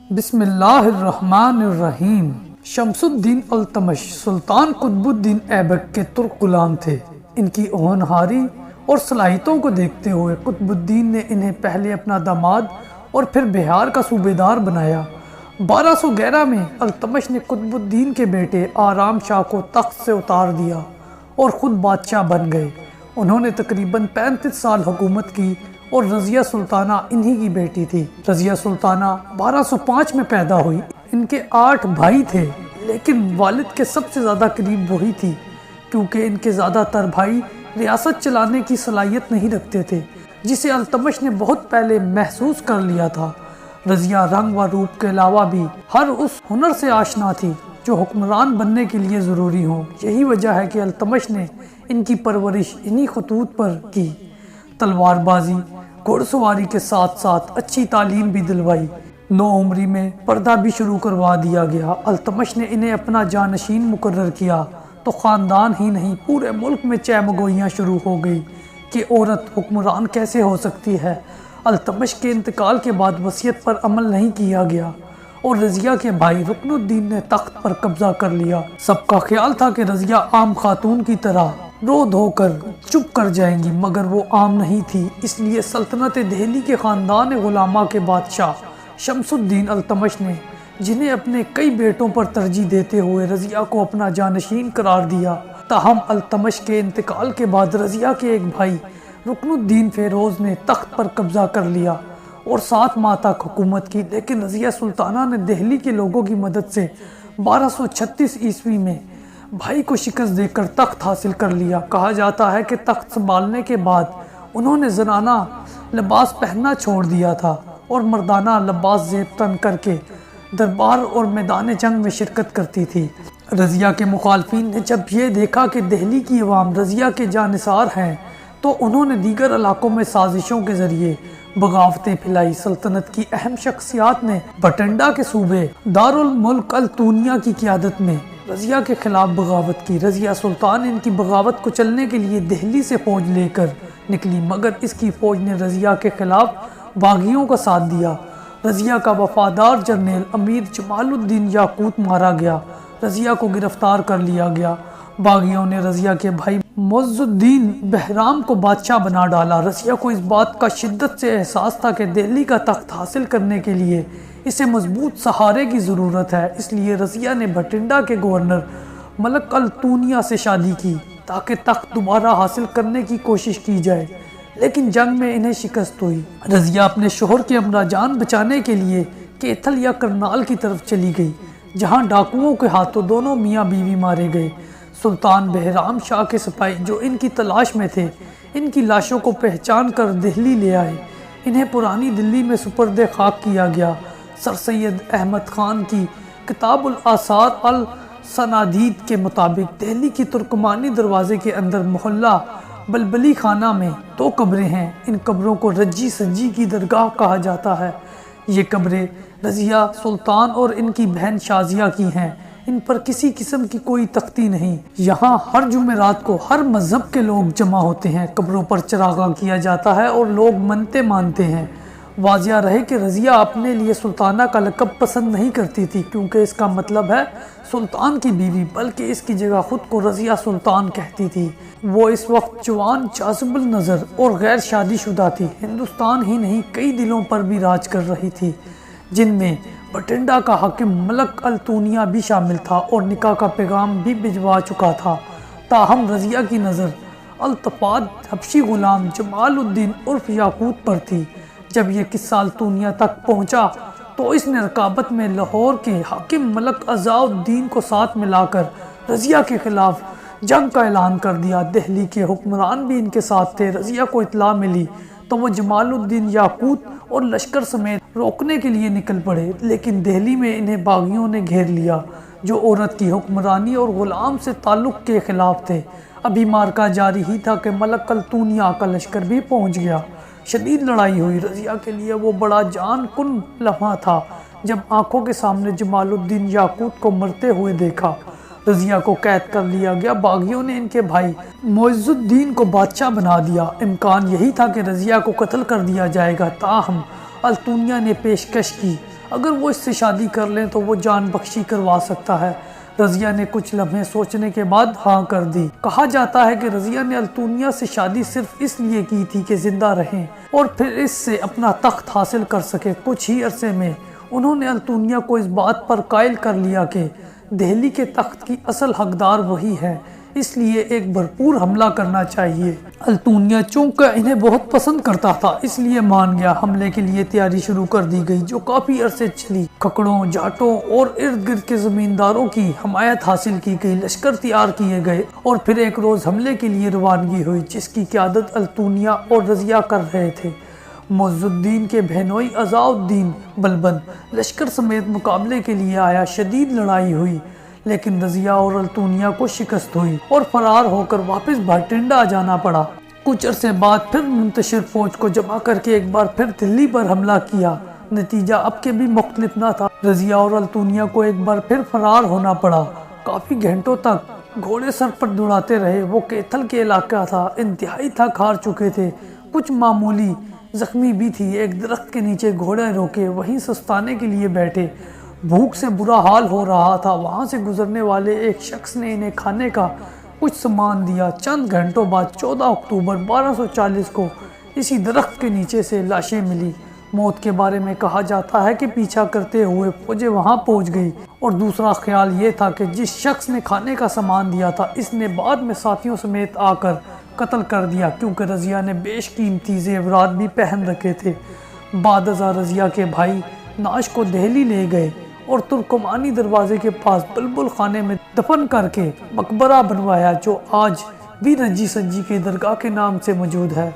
بسم اللہ الرحمن الرحیم۔ شمس الدین التمش سلطان قطب الدین ایبک کے ترک غلام تھے۔ ان کی ہونہاری اور صلاحیتوں کو دیکھتے ہوئے قطب الدین نے انہیں پہلے اپنا داماد اور پھر بہار کا صوبیدار بنایا۔ 1211 میں التمش نے قطب الدین کے بیٹے آرام شاہ کو تخت سے اتار دیا اور خود بادشاہ بن گئے۔ انہوں نے تقریباً 35 سال حکومت کی اور رضیہ سلطانہ انہی کی بیٹی تھی۔ رضیہ سلطانہ 1205 میں پیدا ہوئی۔ ان کے 8 بھائی تھے، لیکن والد کے سب سے زیادہ قریب وہی تھی، کیونکہ ان کے زیادہ تر بھائی ریاست چلانے کی صلاحیت نہیں رکھتے تھے، جسے التمش نے بہت پہلے محسوس کر لیا تھا۔ رضیہ رنگ و روپ کے علاوہ بھی ہر اس ہنر سے آشنا تھی جو حکمران بننے کے لیے ضروری ہوں۔ یہی وجہ ہے کہ التمش نے ان کی پرورش انہی خطوط پر کی۔ تلوار بازی، گھوڑ سواری کے ساتھ ساتھ اچھی تعلیم بھی دلوائی۔ 9 عمری میں پردہ بھی شروع کروا دیا گیا۔ التمش نے انہیں اپنا جانشین مقرر کیا تو خاندان ہی نہیں پورے ملک میں چہمگوئیاں شروع ہو گئی کہ عورت حکمران کیسے ہو سکتی ہے۔ التمش کے انتقال کے بعد وصیت پر عمل نہیں کیا گیا اور رضیہ کے بھائی رکن الدین نے تخت پر قبضہ کر لیا۔ سب کا خیال تھا کہ رضیہ عام خاتون کی طرح رو دھو کر چپ کر جائیں گی، مگر وہ عام نہیں تھی۔ اس لیے سلطنت دہلی کے خاندان غلامہ کے بادشاہ شمس الدین التمش نے، جنہیں اپنے کئی بیٹوں پر ترجیح دیتے ہوئے رضیہ کو اپنا جانشین قرار دیا۔ تاہم التمش کے انتقال کے بعد رضیہ کے ایک بھائی رکن الدین فیروز نے تخت پر قبضہ کر لیا اور 7 ماہ تک حکومت کی، لیکن رضیہ سلطانہ نے دہلی کے لوگوں کی مدد سے 1236 عیسوی میں بھائی کو شکست دے کر تخت حاصل کر لیا۔ کہا جاتا ہے کہ تخت سنبھالنے کے بعد انہوں نے زنانہ لباس پہننا چھوڑ دیا تھا اور مردانہ لباس زیب تن کر کے دربار اور میدان جنگ میں شرکت کرتی تھی۔ رضیہ کے مخالفین نے جب یہ دیکھا کہ دہلی کی عوام رضیہ کے جانثار ہیں تو انہوں نے دیگر علاقوں میں سازشوں کے ذریعے بغاوتیں پھیلائی۔ سلطنت کی اہم شخصیات نے بھٹنڈا کے صوبے دارالملک التونیا کی قیادت میں رضیہ کے خلاف بغاوت کی۔ رضیہ سلطان ان کی بغاوت کو چلنے کے لیے دہلی سے فوج لے کر نکلی، مگر اس کی فوج نے رضیہ کے خلاف باغیوں کا ساتھ دیا۔ رضیہ کا وفادار جرنیل امیر جمال الدین یاقوت مارا گیا۔ رضیہ کو گرفتار کر لیا گیا۔ باغیوں نے رضیہ کے بھائی معز الدین بہرام کو بادشاہ بنا ڈالا۔ رضیہ کو اس بات کا شدت سے احساس تھا کہ دہلی کا تخت حاصل کرنے کے لیے اسے مضبوط سہارے کی ضرورت ہے، اس لیے رضیہ نے بھٹنڈا کے گورنر ملک التونیا سے شادی کی تاکہ تخت دوبارہ حاصل کرنے کی کوشش کی جائے، لیکن جنگ میں انہیں شکست ہوئی۔ رضیہ اپنے شوہر کے امرا جان بچانے کے لیے کیتھل یا کرنال کی طرف چلی گئی، جہاں ڈاکوؤں کے ہاتھوں دونوں میاں بیوی مارے گئے۔ سلطان بہرام شاہ کے سپاہی جو ان کی تلاش میں تھے، ان کی لاشوں کو پہچان کر دہلی لے آئے۔ انہیں پرانی دلی میں سپرد خاک کیا گیا۔ سر سید احمد خان کی کتاب الآثار السنادید کے مطابق دہلی کی ترکمانی دروازے کے اندر محلہ بلبلی خانہ میں 2 قبریں ہیں۔ ان قبروں کو رجی سجی کی درگاہ کہا جاتا ہے۔ یہ قبریں رضیہ سلطان اور ان کی بہن شازیہ کی ہیں۔ ان پر کسی قسم کی کوئی تختی نہیں۔ یہاں ہر جمعرات کو ہر مذہب کے لوگ جمع ہوتے ہیں۔ قبروں پر چراغاں کیا جاتا ہے اور لوگ منتیں مانتے ہیں۔ واضح رہے کہ رضیہ اپنے لیے سلطانہ کا لقب پسند نہیں کرتی تھی، کیونکہ اس کا مطلب ہے سلطان کی بیوی، بلکہ اس کی جگہ خود کو رضیہ سلطان کہتی تھی۔ وہ اس وقت جوان، جاذب النظر اور غیر شادی شدہ تھی۔ ہندوستان ہی نہیں کئی دلوں پر بھی راج کر رہی تھی، جن میں بھٹنڈا کا حاکم ملک التونیا بھی شامل تھا اور نکاح کا پیغام بھی بھجوا چکا تھا۔ تاہم رضیہ کی نظر التفات حبشی غلام جمال الدین عرف یاقوت پر تھی۔ جب یہ قصہ التونیا تک پہنچا تو اس نے رکابت میں لاہور کے حاکم ملک عزاء الدین کو ساتھ ملا کر رضیہ کے خلاف جنگ کا اعلان کر دیا۔ دہلی کے حکمران بھی ان کے ساتھ تھے۔ رضیہ کو اطلاع ملی تو وہ جمال الدین یاقوت اور لشکر سمیت روکنے کے لیے نکل پڑے، لیکن دہلی میں انہیں باغیوں نے گھیر لیا جو عورت کی حکمرانی اور غلام سے تعلق کے خلاف تھے۔ ابھی مارکا جاری ہی تھا کہ ملک التونیا کا لشکر بھی پہنچ گیا۔ شدید لڑائی ہوئی۔ رضیہ کے لیے وہ بڑا جان کن لمحہ تھا جب آنکھوں کے سامنے جمال الدین یاقوت کو مرتے ہوئے دیکھا۔ رضیہ کو قید کر لیا گیا۔ باغیوں نے ان کے بھائی معز الدین کو بادشاہ بنا دیا۔ امکان یہی تھا کہ رضیہ کو قتل کر دیا جائے گا، تاہم التونیا نے پیشکش کی اگر وہ اس سے شادی کر لیں تو وہ جان بخشی کروا سکتا ہے۔ رضیہ نے کچھ لمحے سوچنے کے بعد ہاں کر دی۔ کہا جاتا ہے کہ رضیہ نے التونیا سے شادی صرف اس لیے کی تھی کہ زندہ رہیں اور پھر اس سے اپنا تخت حاصل کر سکے۔ کچھ ہی عرصے میں انہوں نے التونیا کو اس بات پر قائل کر لیا کہ دہلی کے تخت کی اصل حقدار وہی ہے، اس لیے ایک بھرپور حملہ کرنا چاہیے۔ التونیا چونکہ انہیں بہت پسند کرتا تھا اس لیے مان گیا۔ حملے کے لیے تیاری شروع کر دی گئی جو کافی عرصے چلی۔ کھکڑوں، جاٹوں اور ارد گرد کے زمینداروں کی حمایت حاصل کی گئی، لشکر تیار کیے گئے اور پھر ایک روز حملے کے لیے روانگی ہوئی جس کی قیادت التونیا اور رضیہ کر رہے تھے۔ معز الدین کے بہنوئی عزاء الدین بلبن لشکر سمیت مقابلے کے لیے آیا۔ شدید لڑائی ہوئی لیکن رضیہ اور التونیا کو شکست ہوئی اور فرار ہو کر واپس بھٹنڈا جانا پڑا۔ کچھ عرصے بعد پھر منتشر فوج کو جمع کر کے ایک بار پھر دلی پر حملہ کیا۔ نتیجہ اب کے بھی مختلف نہ تھا۔ رضیہ اور التونیا کو ایک بار پھر فرار ہونا پڑا۔ کافی گھنٹوں تک گھوڑے سر پر دوڑاتے رہے۔ وہ کیتھل کے علاقہ تھا، انتہائی تھک ہار چکے تھے، کچھ معمولی زخمی بھی تھی۔ ایک درخت کے نیچے گھوڑے روکے وہیں سستانے کے لیے بیٹھے۔ بھوک سے برا حال ہو رہا تھا۔ وہاں سے گزرنے والے ایک شخص نے انہیں کھانے کا کچھ سامان دیا۔ چند گھنٹوں بعد 14 اکتوبر 1240 کو اسی درخت کے نیچے سے لاشیں ملی۔ موت کے بارے میں کہا جاتا ہے کہ پیچھا کرتے ہوئے فوجیں وہاں پہنچ گئی اور دوسرا خیال یہ تھا کہ جس شخص نے کھانے کا سامان دیا تھا اس نے بعد میں ساتھیوں سمیت آ کر قتل کر دیا کیونکہ رضیہ نے بیش قیمتی زیورات بھی پہن رکھے تھے۔ بعد ازاں رضیہ کے بھائی نعش کو دہلی لے گئے اور ترکمانی دروازے کے پاس بلبل خانے میں دفن کر کے مقبرہ بنوایا جو آج بھی رنجی سنجی کے درگاہ کے نام سے موجود ہے۔